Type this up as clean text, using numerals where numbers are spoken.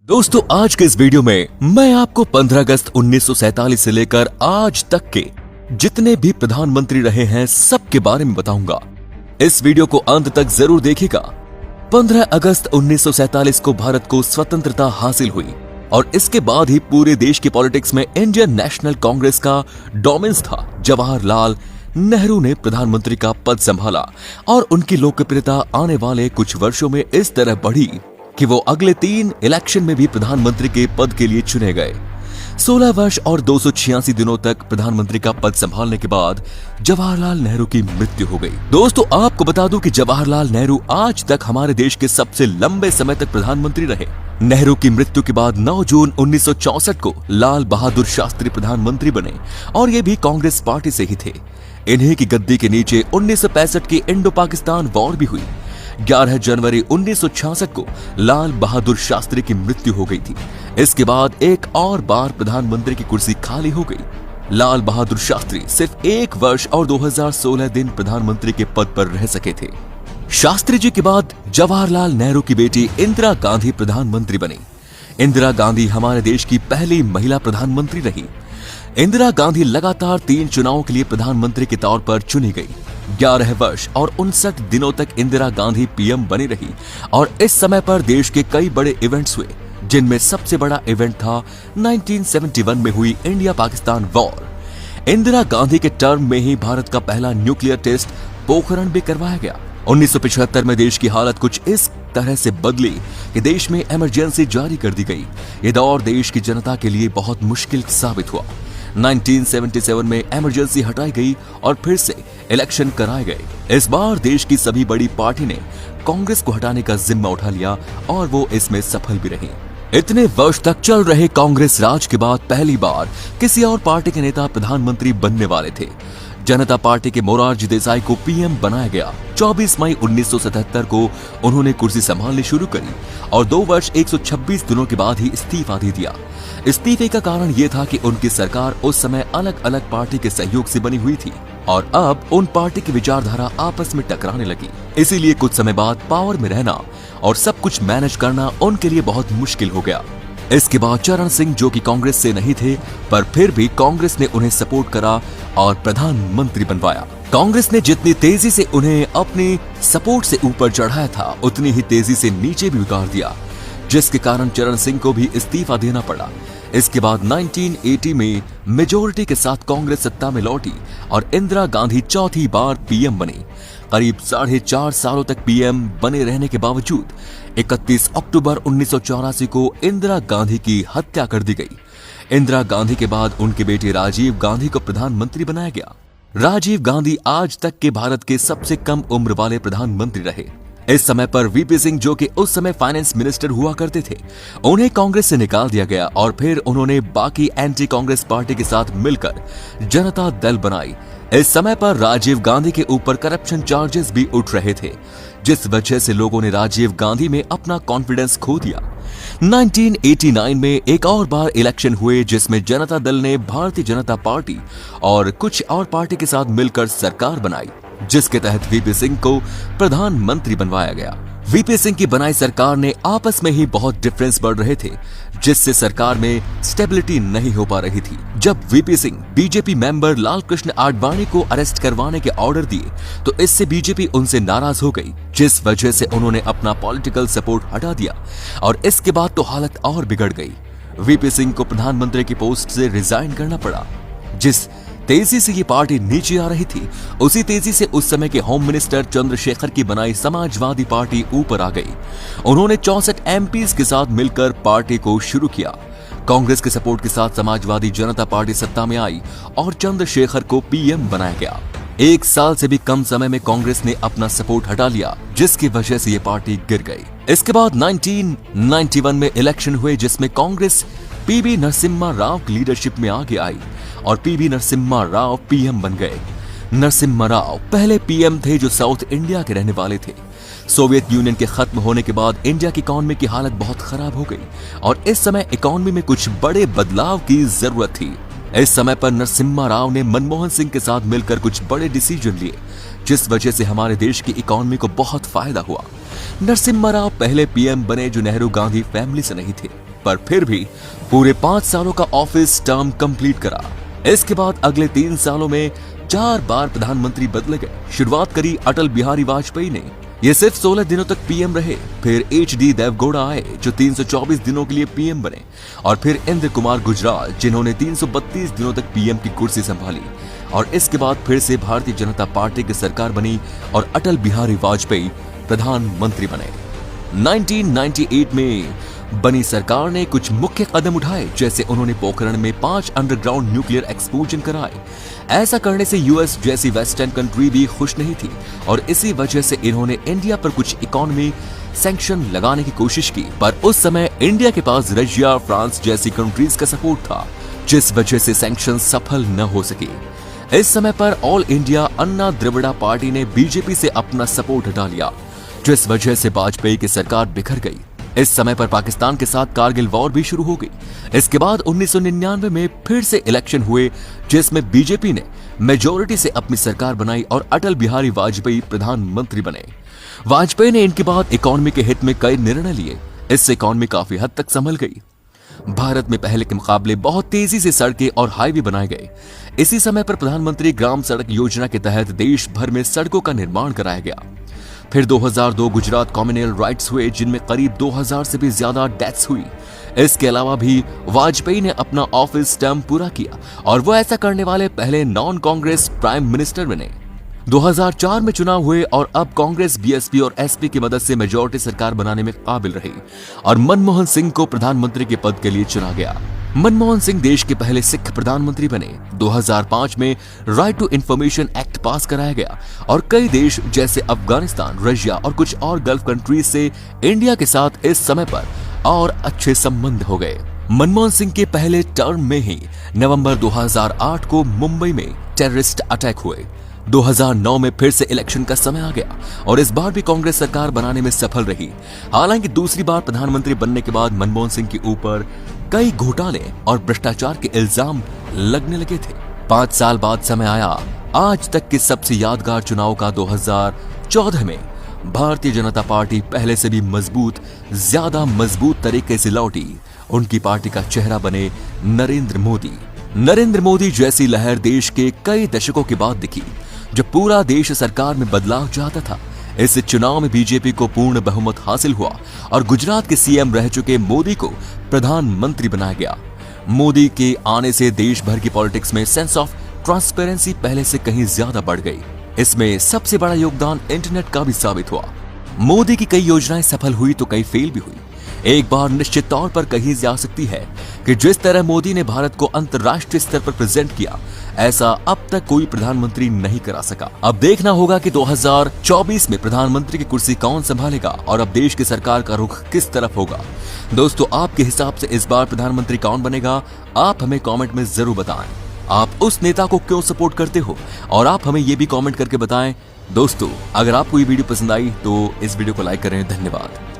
दोस्तों आज के इस वीडियो में मैं आपको 15 अगस्त 1947 से लेकर आज तक के जितने भी प्रधानमंत्री रहे हैं सबके बारे में बताऊंगा। इस वीडियो को अंत तक जरूर देखिएगा। 15 अगस्त 1947 को भारत को स्वतंत्रता हासिल हुई और इसके बाद ही पूरे देश की पॉलिटिक्स में इंडियन नेशनल कांग्रेस का डोमिनेंस था। जवाहरलाल नेहरू ने प्रधानमंत्री का पद संभाला और उनकी लोकप्रियता आने वाले कुछ वर्षों में इस तरह बढ़ी कि वो अगले 3 इलेक्शन में भी प्रधानमंत्री के पद के लिए चुने गए। 16 वर्ष और 286 दिनों तक प्रधानमंत्री का पद संभालने के बाद जवाहरलाल नेहरू की मृत्यु हो गई। दोस्तों आपको बता दूं कि जवाहरलाल नेहरू आज तक हमारे देश के सबसे लंबे समय तक प्रधानमंत्री रहे। नेहरू की मृत्यु के बाद 9 जून 1964 को लाल बहादुर शास्त्री प्रधानमंत्री बने और ये भी कांग्रेस पार्टी से ही थे। इन्हीं की गद्दी के नीचे 1965 की इंडो पाकिस्तान वॉर भी हुई। 11 जनवरी 1966 को लाल बहादुर शास्त्री की मृत्यु हो गई थी। इसके बाद एक और बार प्रधानमंत्री की कुर्सी खाली हो गई। लाल बहादुर शास्त्री सिर्फ 1 वर्ष और 2016 दिन प्रधानमंत्री के पद पर रह सके थे। शास्त्री जी के बाद जवाहरलाल नेहरू की बेटी इंदिरा गांधी प्रधानमंत्री बनी। इंदिरा गांधी हमारे देश की पहली महिला प्रधानमंत्री रही। इंदिरा गांधी लगातार 3 चुनावों के लिए प्रधानमंत्री के तौर पर चुनी गई। 11 वर्ष और 59 दिनों तक इंदिरा गांधी पीएम बनी रही और इस समय पर देश के कई बड़े इवेंट्स हुए, जिनमें सबसे बड़ा इवेंट था 1971 में हुई इंडिया पाकिस्तान वॉर। इंदिरा गांधी के टर्म में ही भारत का पहला न्यूक्लियर टेस्ट पोखरण भी करवाया गया। 1975 में देश की हालत कुछ इस तरह से बदली कि देश में इमरजेंसी जारी कर दी गई। ये दौर देश की जनता के लिए बहुत मुश्किल साबित हुआ। 1977 में इमरजेंसी हटाई गई और फिर से इलेक्शन कराए गए। इस बार देश की सभी बड़ी पार्टी ने कांग्रेस को हटाने का जिम्मा उठा लिया और वो इसमें सफल भी रही। इतने वर्ष तक चल रहे कांग्रेस राज के बाद पहली बार किसी और पार्टी के नेता प्रधानमंत्री बनने वाले थे। जनता पार्टी के मोरारजी देसाई को पीएम बनाया गया। 24 मई 1977 को उन्होंने कुर्सी संभालनी शुरू करी और 2 वर्ष 126 दिनों के बाद ही इस्तीफा दे दिया। इस्तीफे का कारण यह था कि उनकी सरकार उस समय अलग अलग पार्टी के सहयोग से बनी हुई थी और अब उन पार्टी की विचारधारा आपस में टकराने लगी। इसीलिए कुछ समय बाद पावर में रहना और सब कुछ मैनेज करना उनके लिए बहुत मुश्किल हो गया। इसके बाद चरण सिंह, जो कि कांग्रेस से नहीं थे, पर फिर भी कांग्रेस ने उन्हें सपोर्ट करा और प्रधानमंत्री बनवाया। कांग्रेस ने जितनी तेजी से उन्हें अपनी सपोर्ट से ऊपर चढ़ाया था, उतनी ही तेजी से नीचे भी उतार दिया, जिसके कारण चरण सिंह को भी इस्तीफा देना पड़ा। इसके बाद 1980 में मेजोरिटी के साथ कांग्रेस सत्ता में लौटी और इंदिरा गांधी चौथी बार पीएम बनी। करीब 4.5 सालों तक पीएम बने रहने के बावजूद 31 अक्टूबर 1984 को इंदिरा गांधी की हत्या कर दी गई। इंदिरा गांधी के बाद उनके बेटे राजीव गांधी को प्रधानमंत्री बनाया गया। राजीव गांधी आज तक के भारत के सबसे कम उम्र वाले प्रधानमंत्री रहे। इस समय पर वीपी सिंह, जो कि उस समय फाइनेंस मिनिस्टर हुआ करते थे, उन्हें कांग्रेस से निकाल दिया गया और फिर उन्होंने बाकी एंटी कांग्रेस पार्टी के साथ मिलकर जनता दल बनाई। इस समय पर राजीव गांधी के ऊपर करप्शन चार्जेस भी उठ रहे थे, जिस वजह से लोगों ने राजीव गांधी में अपना कॉन्फिडेंस खो दिया। 1989 में एक और बार इलेक्शन हुए, जिसमें जनता दल ने भारतीय जनता पार्टी और कुछ और पार्टी के साथ मिलकर सरकार बनाई, जिसके तहत वीपी सिंह को प्रधानमंत्री बनवाया गया। वीपी सिंह की बनाई सरकार ने आपस में ही बहुत डिफरेंस बढ़ रहे थे, जिससे सरकार में स्टेबिलिटी नहीं हो पा रही थी। जब VP Singh BJP member Lal Krishna Advani को अरेस्ट करवाने के ऑर्डर दिए तो इससे बीजेपी उनसे नाराज हो गई, जिस वजह से उन्होंने अपना पॉलिटिकल सपोर्ट हटा दिया और इसके बाद तो हालत और बिगड़ गई। वीपी सिंह को प्रधानमंत्री की पोस्ट से रिजाइन करना पड़ा। जिस तेजी से ये पार्टी नीचे आ रही थी, उसी तेजी से उस समय के होम मिनिस्टर चंद्रशेखर की बनाई समाजवादी पार्टी ऊपर आ गई। उन्होंने 64 एमपीज के साथ मिलकर पार्टी को शुरू किया। कांग्रेस के सपोर्ट के साथ समाजवादी जनता पार्टी सत्ता में आई और चंद्रशेखर को पीएम बनाया गया। 1 साल से भी कम समय में कांग्रेस ने अपना सपोर्ट हटा लिया, जिसकी वजह से ये पार्टी गिर गई। इसके बाद 1991 में इलेक्शन हुए, जिसमें कांग्रेस पीवी नरसिम्हा राव की लीडरशिप में आगे आई और पीवी नरसिम्हा राव पीएम बन गए। नरसिम्हा राव पहले पीएम थे जो साउथ इंडिया के रहने वाले थे। सोवियत यूनियन के खत्म होने के बाद इंडिया की इकोनॉमी की हालत बहुत खराब हो गई और इस समय इकोनॉमी में कुछ बड़े बदलाव की जरूरत थी। इस समय पर नरसिम्हा राव ने मनमोहन सिंह के साथ मिलकर कुछ बड़े डिसीजन लिए, जिस वजह से हमारे देश की इकोनॉमी को बहुत फायदा हुआ। नरसिम्हा राव पहले पीएम बने जो नेहरू गांधी फैमिली से नहीं थे। पर फिर भी पूरे 5 सालों का ऑफिस टर्म कंप्लीट करा। इसके बाद अगले 3 सालों में 4 बार प्रधानमंत्री बदले गए। शुरुआत करी अटल बिहारी वाजपेयी ने, ये सिर्फ 16 दिनों तक पीएम रहे। फिर HD देवगौड़ा आए जो 324 दिनों के लिए पीएम बने, और फिर इंद्र कुमार गुजराल जिन्होंने 332 दिनों तक पीएम की कुर्सी संभाली। और इसके बाद फिर से भारतीय जनता पार्टी की सरकार बनी और अटल बिहारी वाजपेयी प्रधानमंत्री बने। 1998 में बनी सरकार ने कुछ मुख्य कदम उठाए, जैसे उन्होंने पोखरण में 5 अंडरग्राउंड न्यूक्लियर एक्सप्लोजन कराए। ऐसा करने से यूएस जैसी वेस्टर्न कंट्री भी खुश नहीं थी, और इसी वजह से इन्होंने इंडिया पर कुछ इकोनॉमी सैंक्शन लगाने की कोशिश की। पर उस समय इंडिया के पास रशिया, फ्रांस जैसी कंट्रीज का सपोर्ट था, जिस वजह से सैंक्शन सफल न हो सके। इस समय पर ऑल इंडिया अन्ना द्रविड़ा पार्टी ने बीजेपी से अपना सपोर्ट हटा लिया, जिस वजह से वाजपेयी की सरकार बिखर गई। इस समय पर पाकिस्तान के साथ कारगिल वॉर भी शुरू हो गई। इसके बाद 1999 में फिर से इलेक्शन हुए, जिसमें बीजेपी ने मेजोरिटी से अपनी सरकार बनाई और अटल बिहारी वाजपेयी प्रधानमंत्री बने। वाजपेयी ने इनके बाद इकोनॉमी के हित में कई निर्णय लिए। इससे इकोनॉमी काफी हद तक संभल गई। भारत में पहले के मुकाबले बहुत तेजी से सड़कें और हाईवे बनाए गए। इसी समय पर प्रधानमंत्री ग्राम सड़क योजना के तहत देश भर में सड़कों का निर्माण कराया गया। फिर 2002 गुजरात कॉम्युनल राइट्स हुए, जिनमें करीब 2000 से भी ज्यादा डेथ्स हुई। इसके अलावा भी वाजपेयी ने अपना ऑफिस टर्म पूरा किया, और वो ऐसा करने वाले पहले नॉन कांग्रेस प्राइम मिनिस्टर बने। 2004 में चुनाव हुए और अब कांग्रेस बीएसपी और एसपी की मदद से मेजॉरिटी सरकार बनाने में काबिल रही, और मनमोहन सिंह को प्रधानमंत्री के पद के लिए चुना गया। मनमोहन सिंह देश के पहले सिख प्रधानमंत्री बने। 2005 में right to information act pass कराया गया, और कई देश जैसे अफगानिस्तान, रशिया और कुछ और गल्फ कंट्रीज से इंडिया के साथ इस समय पर और अच्छे संबंध हो गए। मनमोहन सिंह के पहले टर्म में ही नवंबर 2008 को मुंबई में टेररिस्ट अटैक हुए। 2009 में फिर से इलेक्शन का समय आ गया, और इस बार भी कांग्रेस सरकार बनाने में सफल रही। हालांकि दूसरी बार प्रधानमंत्री बनने के बाद मनमोहन सिंह के ऊपर कई घोटाले और भ्रष्टाचार के इल्जाम लगने लगे थे। 5 साल बाद समय आया आज तक के सबसे यादगार चुनाव का। 2014 में भारतीय जनता पार्टी पहले से भी ज्यादा मजबूत तरीके से लौटी। उनकी पार्टी का चेहरा बने नरेंद्र मोदी। नरेंद्र मोदी जैसी लहर देश के कई दशकों के बाद दिखी, जब पूरा देश सरकार में बदलाव चाहता था। इस चुनाव में बीजेपी को पूर्ण बहुमत हासिल हुआ, और गुजरात के सीएम रह चुके मोदी को प्रधानमंत्री बनाया गया। मोदी के आने से देश भर की पॉलिटिक्स में सेंस ऑफ ट्रांसपेरेंसी पहले से कहीं ज्यादा बढ़ गई। इसमें सबसे बड़ा योगदान इंटरनेट का भी साबित हुआ। मोदी की कई योजनाएं सफल हुई तो कई फेल भी हुई। एक बार निश्चित तौर पर कही जा सकती है कि जिस तरह मोदी ने भारत को अंतर्राष्ट्रीय स्तर पर प्रेजेंट किया, ऐसा अब तक कोई प्रधानमंत्री नहीं करा सका। अब देखना होगा कि 2024 में प्रधानमंत्री की कुर्सी कौन संभालेगा, और अब देश की सरकार का रुख किस तरफ होगा। दोस्तों, आपके हिसाब से इस बार प्रधानमंत्री कौन बनेगा? आप हमें कमेंट में जरूर बताएं। आप उस नेता को क्यों सपोर्ट करते हो, और आप हमें ये भी कमेंट करके बताएं। दोस्तों, अगर आपको ये वीडियो पसंद आई तो इस वीडियो को लाइक करें। धन्यवाद।